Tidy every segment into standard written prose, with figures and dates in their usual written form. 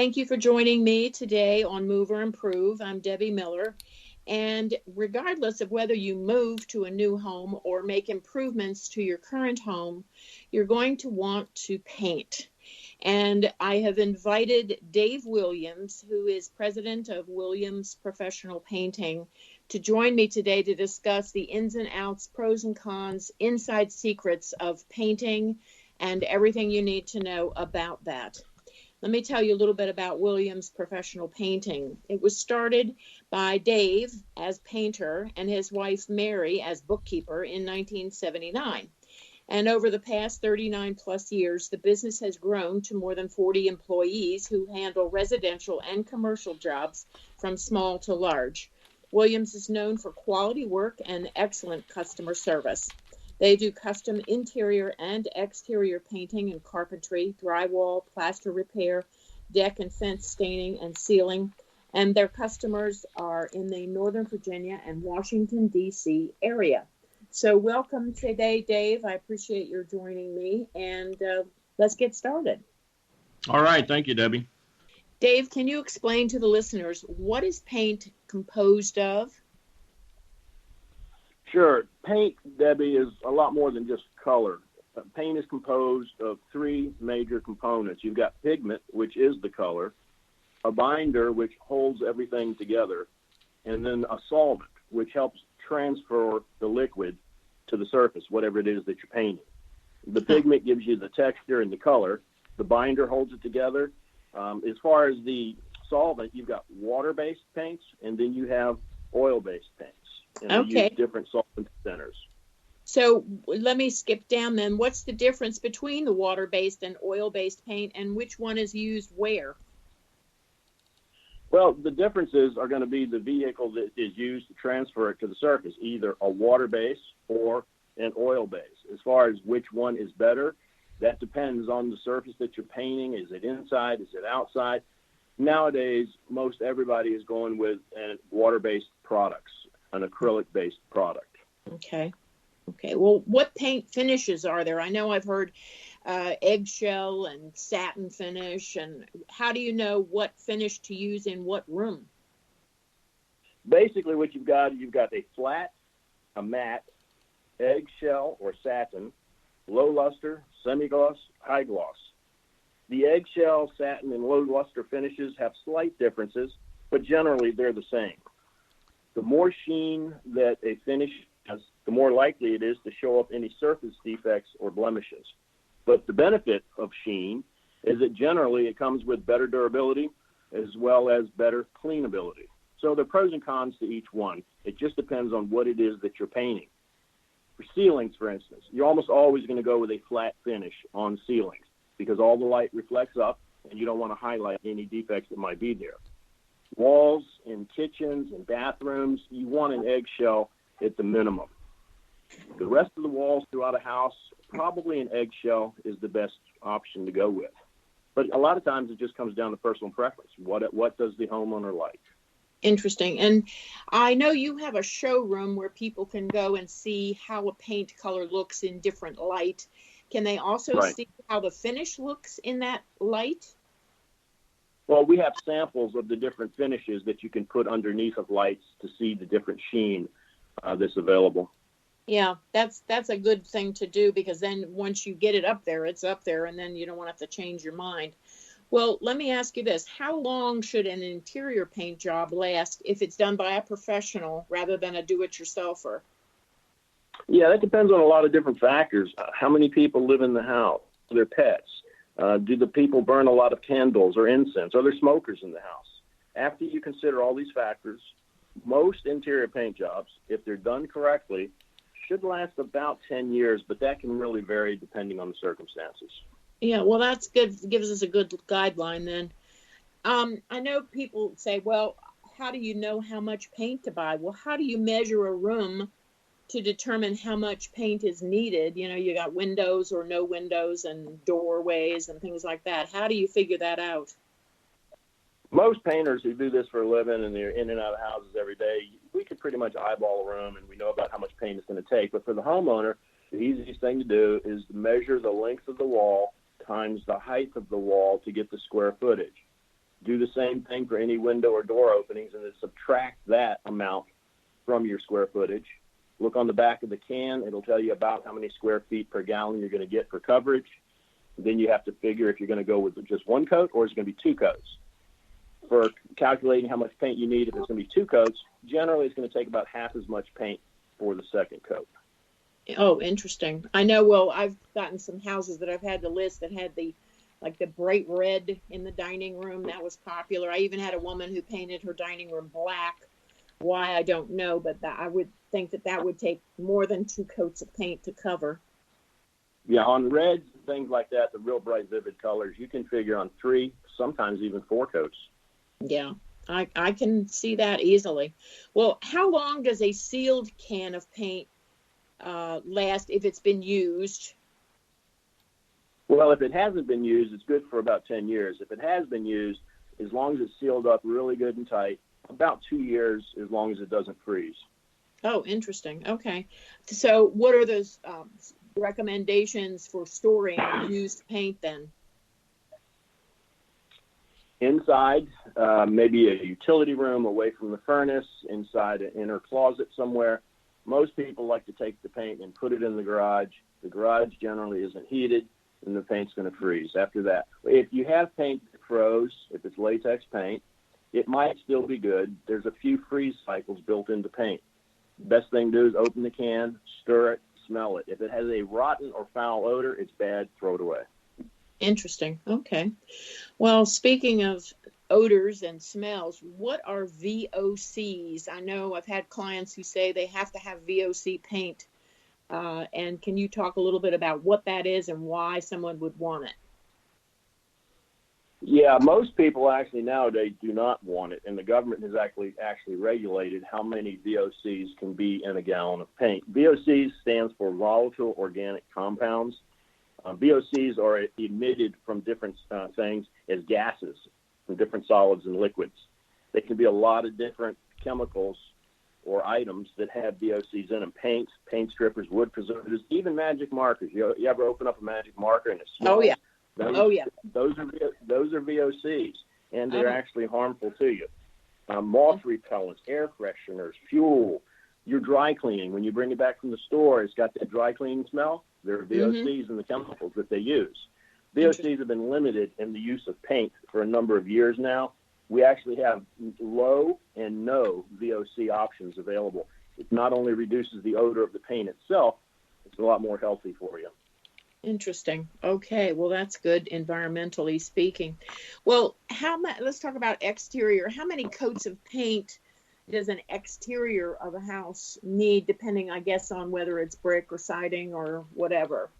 Thank you for joining me today on Move or Improve. I'm Debbie Miller. And regardless of whether you move to a new home or make improvements to your current home, you're going to want to paint. And I have invited Dave Williams, who is president of Williams Professional Painting, to join me today to discuss the ins and outs, pros and cons, inside secrets of painting, and everything you need to know about that. Let me tell you a little bit about Williams Professional Painting. It was started by Dave as painter and his wife Mary as bookkeeper in 1979. And over the past 39 plus years, the business has grown to more than 40 employees who handle residential and commercial jobs from small to large. Williams is known for quality work and excellent customer service. They do custom interior and exterior painting and carpentry, drywall, plaster repair, deck and fence staining and sealing. And their customers are in the Northern Virginia and Washington, D.C. area. So welcome today, Dave. I appreciate your joining me, and let's get started. All right. Thank you, Debbie. Dave, can you explain to the listeners what is paint composed of? Sure. Paint, Debbie, is a lot more than just color. Paint is composed of three major components. You've got pigment, which is the color, a binder, which holds everything together, and then a solvent, which helps transfer the liquid to the surface, whatever it is that you're painting. The pigment gives you the texture and the color. The binder holds it together. As far as the solvent, you've got water-based paints, and then you have oil-based paints. And they use different solvent centers. So let me skip down then. What's the difference between the water-based and oil-based paint, and which one is used where? Well, the differences are going to be the vehicle that is used to transfer it to the surface, either a water base or an oil base. As far as which one is better, that depends on the surface that you're painting. Is it inside? Is it outside? Nowadays, most everybody is going with water-based products, an acrylic-based product. Okay. Well, what paint finishes are there? I know I've heard eggshell and satin finish. And how do you know what finish to use in what room? Basically, what you've got a flat, a matte, eggshell or satin, low luster, semi-gloss, high gloss. The eggshell, satin, and low luster finishes have slight differences, but generally they're the same. The more sheen that a finish has, the more likely it is to show up any surface defects or blemishes. But the benefit of sheen is that generally it comes with better durability as well as better cleanability. So there are pros and cons to each one. It just depends on what it is that you're painting. For ceilings, for instance, you're almost always going to go with a flat finish on ceilings because all the light reflects up and you don't want to highlight any defects that might be there. Walls in kitchens and bathrooms, you want an eggshell at the minimum. The rest of the walls throughout a house, probably an eggshell is the best option to go with. But a lot of times it just comes down to personal preference. What does the homeowner like? Interesting. And I know you have a showroom where people can go and see how a paint color looks in different light. Can they also see how the finish looks in that light? Well, we have samples of the different finishes that you can put underneath of lights to see the different sheen that's available. Yeah, that's a good thing to do because then once you get it up there, it's up there, and then you don't want to have to change your mind. Well, let me ask you this. How long should an interior paint job last if it's done by a professional rather than a do-it-yourselfer? Yeah, that depends on a lot of different factors. How many people live in the house? Their pets? Do the people burn a lot of candles or incense? Are there smokers in the house? After you consider all these factors, most interior paint jobs, if they're done correctly, should last about 10 years, but that can really vary depending on the circumstances. Yeah, well, that's good. Gives us a good guideline then. I know people say, well, how do you know how much paint to buy? Well, how do you measure a room to determine how much paint is needed? You know, you got windows or no windows and doorways and things like that. How do you figure that out? Most painters who do this for a living and they're in and out of houses every day, we could pretty much eyeball a room and we know about how much paint it's going to take. But for the homeowner, the easiest thing to do is measure the length of the wall times the height of the wall to get the square footage. Do the same thing for any window or door openings, and then subtract that amount from your square footage. Look on the back of the can. It'll tell you about how many square feet per gallon you're going to get for coverage. Then you have to figure if you're going to go with just one coat or is it going to be two coats. For calculating how much paint you need, if it's going to be two coats, generally it's going to take about half as much paint for the second coat. Oh, interesting. I know. Well, I've gotten some houses that I've had to list that had the bright red in the dining room. That was popular. I even had a woman who painted her dining room black. Why, I don't know, but I would think that would take more than two coats of paint to cover. Yeah, on reds and things like that, the real bright, vivid colors, you can figure on 3, sometimes even 4 coats. Yeah, I can see that easily. Well, how long does a sealed can of paint last if it's been used? Well, if it hasn't been used, it's good for about 10 years. If it has been used, as long as it's sealed up really good and tight, about 2 years, as long as it doesn't freeze. Oh, interesting. Okay. So what are those recommendations for storing used paint then? Inside, maybe a utility room away from the furnace, inside an inner closet somewhere. Most people like to take the paint and put it in the garage. The garage generally isn't heated, and the paint's going to freeze after that. If you have paint that froze, if it's latex paint, it might still be good. There's a few freeze cycles built into paint. Best thing to do is open the can, stir it, smell it. If it has a rotten or foul odor, it's bad, throw it away. Interesting. Okay. Well, speaking of odors and smells, what are VOCs? I know I've had clients who say they have to have VOC paint. And can you talk a little bit about what that is and why someone would want it? Yeah, most people actually nowadays do not want it, and the government has actually regulated how many VOCs can be in a gallon of paint. VOCs stands for volatile organic compounds. VOCs are emitted from different things as gases, from different solids and liquids. They can be a lot of different chemicals or items that have VOCs in them. Paints, paint strippers, wood preservatives, even magic markers. You ever open up a magic marker and it smells? Oh, yeah. Those are VOCs, and they're actually harmful to you. Moth repellents, air fresheners, fuel, your dry cleaning. When you bring it back from the store, it's got that dry cleaning smell. There are VOCs in the chemicals that they use. VOCs have been limited in the use of paint for a number of years now. We actually have low and no VOC options available. It not only reduces the odor of the paint itself, it's a lot more healthy for you. Interesting. Okay. Well, that's good environmentally speaking. Well, let's talk about exterior. How many coats of paint does an exterior of a house need, depending, I guess, on whether it's brick or siding or whatever?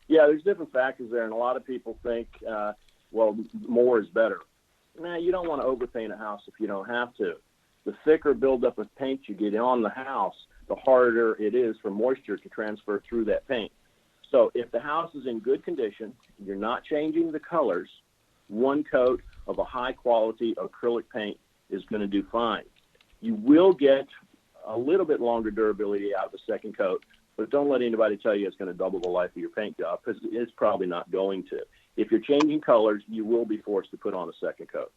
Yeah, there's different factors there, and a lot of people think, well, more is better. Nah, you don't want to overpaint a house if you don't have to. The thicker buildup of paint you get on the house, the harder it is for moisture to transfer through that paint. So if the house is in good condition, you're not changing the colors, one coat of a high-quality acrylic paint is going to do fine. You will get a little bit longer durability out of the second coat, but don't let anybody tell you it's going to double the life of your paint job, because it's probably not going to. If you're changing colors, you will be forced to put on a second coat.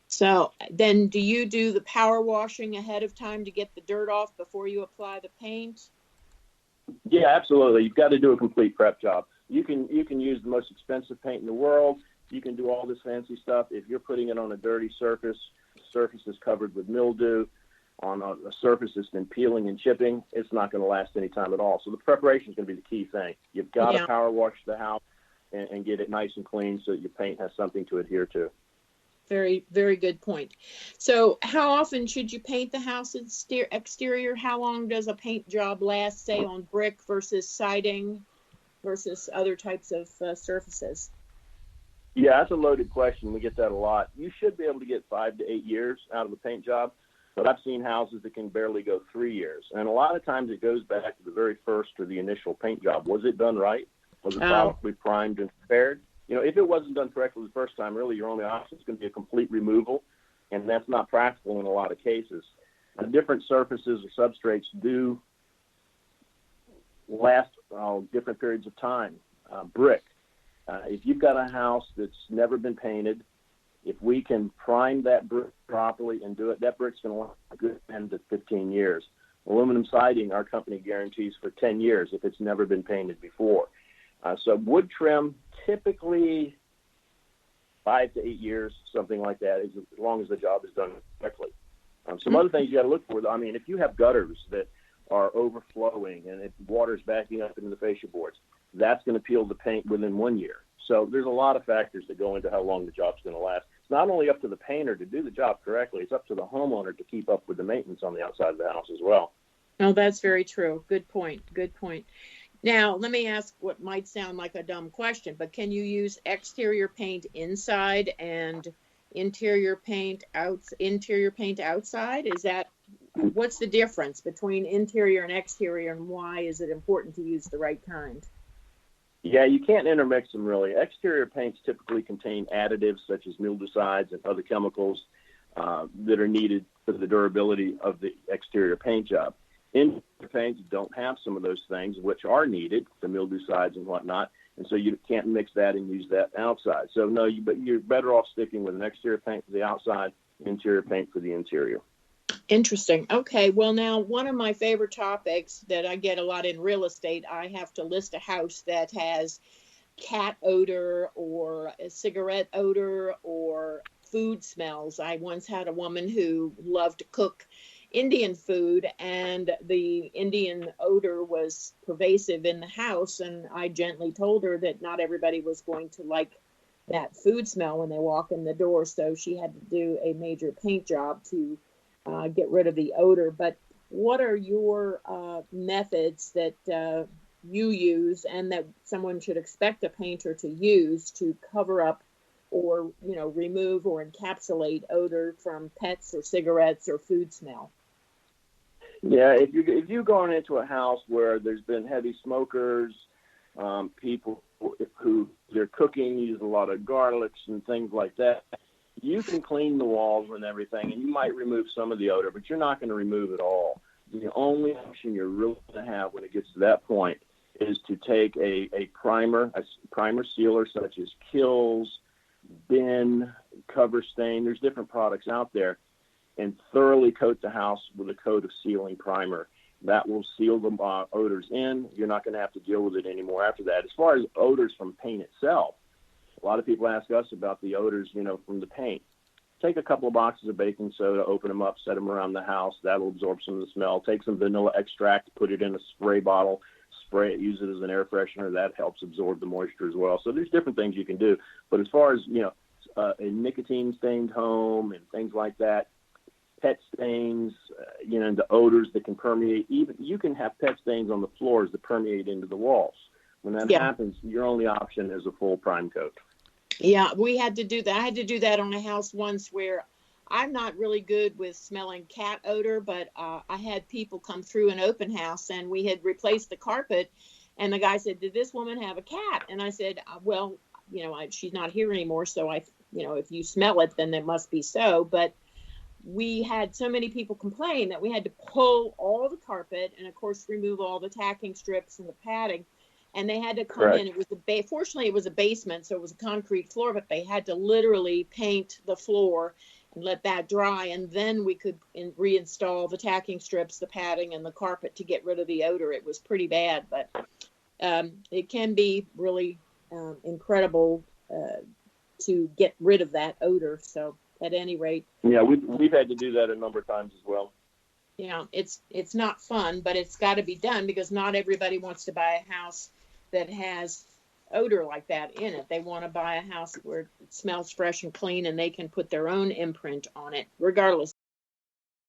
So then do you do the power washing ahead of time to get the dirt off before you apply the paint? Yeah, absolutely. You've got to do a complete prep job. You can use the most expensive paint in the world. You can do all this fancy stuff. If you're putting it on a dirty surface, the surface is covered with mildew, on a surface that's been peeling and chipping, it's not going to last any time at all. So the preparation is going to be the key thing. You've got to power wash the house and get it nice and clean so that your paint has something to adhere to. Very, very good point. So how often should you paint the house exterior? How long does a paint job last, say, on brick versus siding versus other types of surfaces? Yeah, that's a loaded question. We get that a lot. You should be able to get 5 to 8 years out of a paint job, but I've seen houses that can barely go 3 years. And a lot of times it goes back to the very first or the initial paint job. Was it done right? Was it properly primed and prepared? You know, if it wasn't done correctly the first time, really your only option is going to be a complete removal, and that's not practical in a lot of cases. Different surfaces or substrates do last different periods of time. Brick. If you've got a house that's never been painted, If we can prime that brick properly and do it, that brick's going to last a good 10 to 15 years. Aluminum siding, our company guarantees for 10 years if it's never been painted before. So wood trim, typically 5 to 8 years, something like that, as long as the job is done correctly. Some other things you got to look for. I mean, if you have gutters that are overflowing and if water's backing up into the fascia boards, that's going to peel the paint within 1 year. So there's a lot of factors that go into how long the job's going to last. It's not only up to the painter to do the job correctly, it's up to the homeowner to keep up with the maintenance on the outside of the house as well. Oh, that's very true. Good point. Good point. Now, let me ask what might sound like a dumb question, but can you use exterior paint inside and interior paint outside? What's the difference between interior and exterior, and why is it important to use the right kind? Yeah, you can't intermix them really. Exterior paints typically contain additives such as mildewcides and other chemicals that are needed for the durability of the exterior paint job. Interior paints don't have some of those things which are needed, the mildewcides and whatnot, and so you can't mix that and use that outside. So no, but you're better off sticking with an exterior paint for the outside, interior paint for the interior. Interesting. Okay. Well, now, one of my favorite topics that I get a lot in real estate, I have to list a house that has cat odor or a cigarette odor or food smells. I once had a woman who loved to cook Indian food, and the Indian odor was pervasive in the house, and I gently told her that not everybody was going to like that food smell when they walk in the door, so she had to do a major paint job to get rid of the odor. But what are your methods that you use and that someone should expect a painter to use to cover up or, remove or encapsulate odor from pets or cigarettes or food smell? Yeah, if you're going into a house where there's been heavy smokers, people who they're cooking use a lot of garlics and things like that, you can clean the walls and everything, and you might remove some of the odor, but you're not going to remove it all. The only option you're really going to have when it gets to that point is to take a primer sealer such as Kills, Bin, Cover Stain. There's different products out there, and thoroughly coat the house with a coat of sealing primer. That will seal the odors in. You're not going to have to deal with it anymore after that. As far as odors from paint itself, a lot of people ask us about the odors, from the paint. Take a couple of boxes of baking soda, open them up, set them around the house. That'll absorb some of the smell. Take some vanilla extract, put it in a spray bottle, spray it, use it as an air freshener. That helps absorb the moisture as well. So there's different things you can do. But as far as, a nicotine-stained home and things like that, pet stains, the odors that can permeate. Even you can have pet stains on the floors that permeate into the walls. When that happens, your only option is a full prime coat. Yeah, we had to do that. I had to do that on a house once where I'm not really good with smelling cat odor, but I had people come through an open house, and we had replaced the carpet, and the guy said, "Did this woman have a cat?" And I said, "Well, she's not here anymore, so if you smell it, then it must be so." But we had so many people complain that we had to pull all the carpet and, of course, remove all the tacking strips and the padding. And they had to come Correct. in. It was fortunately, it was a basement, so it was a concrete floor, but they had to literally paint the floor and let that dry. And then we could reinstall the tacking strips, the padding, and the carpet to get rid of the odor. It was pretty bad, but it can be really incredible to get rid of that odor. So at any rate. Yeah, we've had to do that a number of times as well. Yeah, it's not fun, but it's got to be done because not everybody wants to buy a house that has odor like that in it. They want to buy a house where it smells fresh and clean and they can put their own imprint on it, regardless